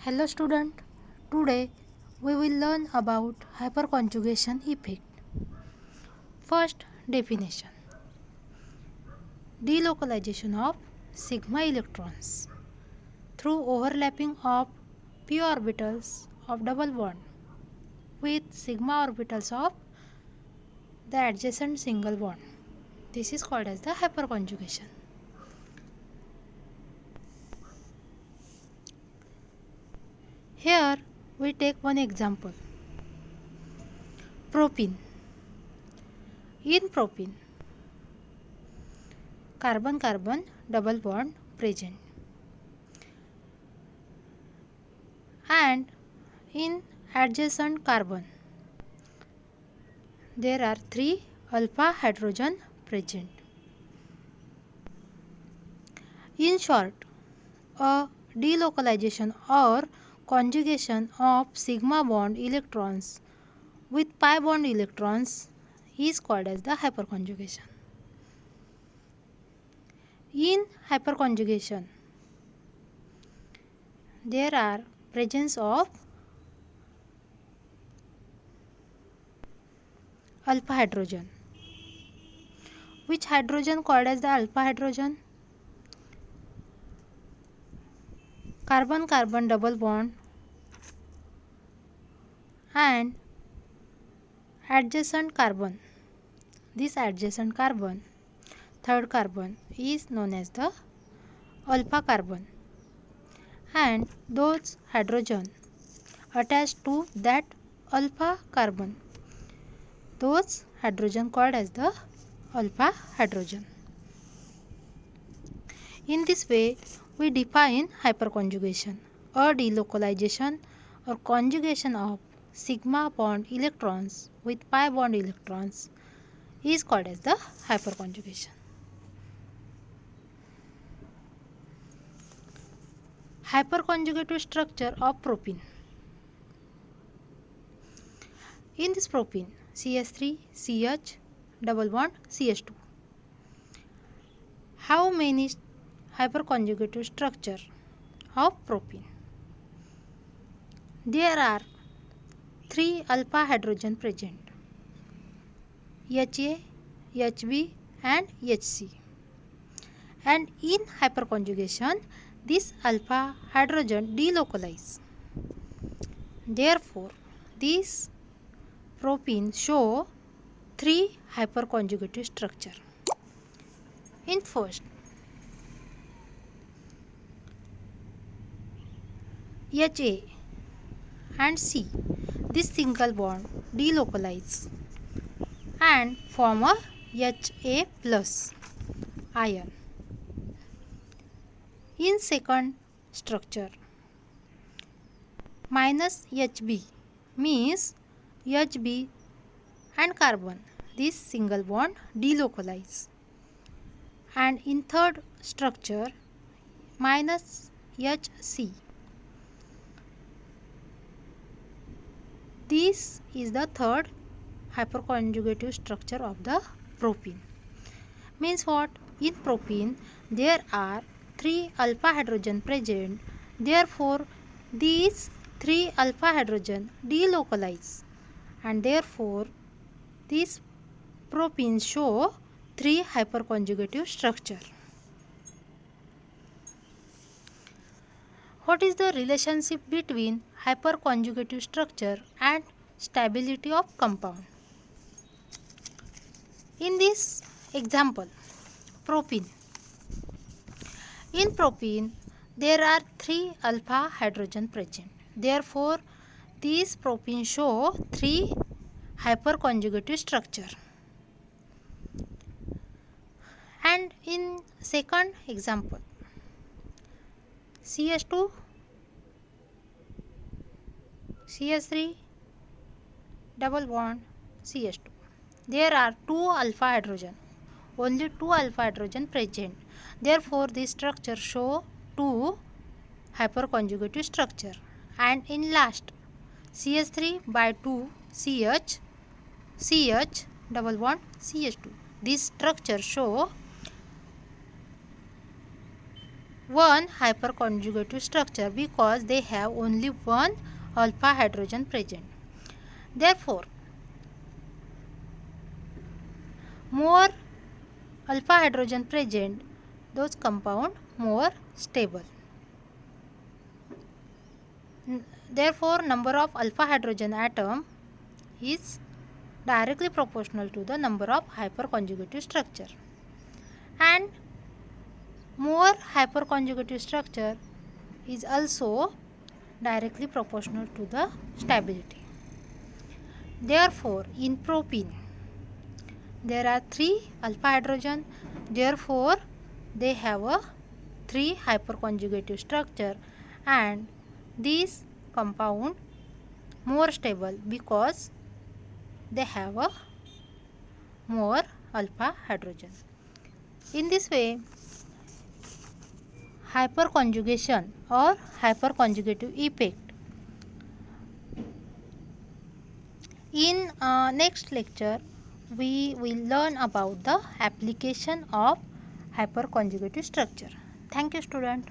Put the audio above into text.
Hello student, today we will learn about hyperconjugation effect. First definition. Delocalization of sigma electrons through overlapping of p orbitals of double bond with sigma orbitals of the adjacent single bond. This is called as the hyperconjugation. Here we take one example. Propene. In propene, carbon-carbon double bond present, and in adjacent carbon there are 3 alpha hydrogen present. In short, a delocalization or conjugation of sigma bond electrons with pi bond electrons is called as the hyperconjugation. In hyperconjugation, there are presence of alpha hydrogen. Which hydrogen called as the alpha hydrogen? Carbon-carbon double bond and adjacent carbon. This adjacent carbon, third carbon, is known as the alpha carbon, and those hydrogen attached to that alpha carbon, those hydrogen called as the alpha hydrogen. In this way, we define hyperconjugation, a delocalization or conjugation of sigma bond electrons with pi bond electrons is called as the hyperconjugation. Hyperconjugative structure of propene. In this propene, CH3, CH, double bond, CH2. How many hyperconjugative structure of propene? There are 3 alpha hydrogen present, HA, HB and HC. And in hyperconjugation, this alpha hydrogen delocalize. Therefore, these propene show 3 hyperconjugative structure. In first, HA and C, this single bond delocalize and form a HA plus ion. In second structure, minus HB means HB and carbon, this single bond delocalize, and in third structure, minus HC, this is the third hyperconjugative structure of the propene. Means what? In propene there are 3 alpha hydrogen present, therefore these 3 alpha hydrogen delocalize, and therefore these propenes show 3 hyperconjugative structure. What is the relationship between hyperconjugative structure and stability of compound? In this example, propene. In propene, there are 3 alpha hydrogen present. Therefore, these propenes show 3 hyperconjugative structure. And in second example, CH2, CH3, double bond, CH2. There are 2 alpha hydrogen, only 2 alpha hydrogen present. Therefore, this structure show 2 hyperconjugative structure. And in last, CH3 by 2 CH, CH, double bond, CH2. This structure show one hyperconjugative structure because they have only one alpha hydrogen present. Therefore, more alpha hydrogen present, those compound more stable. Therefore, number of alpha hydrogen atom is directly proportional to the number of hyperconjugative structure, and more hyperconjugative structure is also directly proportional to the stability. Therefore, in propene there are 3 alpha hydrogen, therefore they have a 3 hyperconjugative structure, and these compound more stable because they have a more alpha hydrogen. In this way, hyperconjugation or hyperconjugative effect. In next lecture, we will learn about the application of hyperconjugative structure. Thank you, student.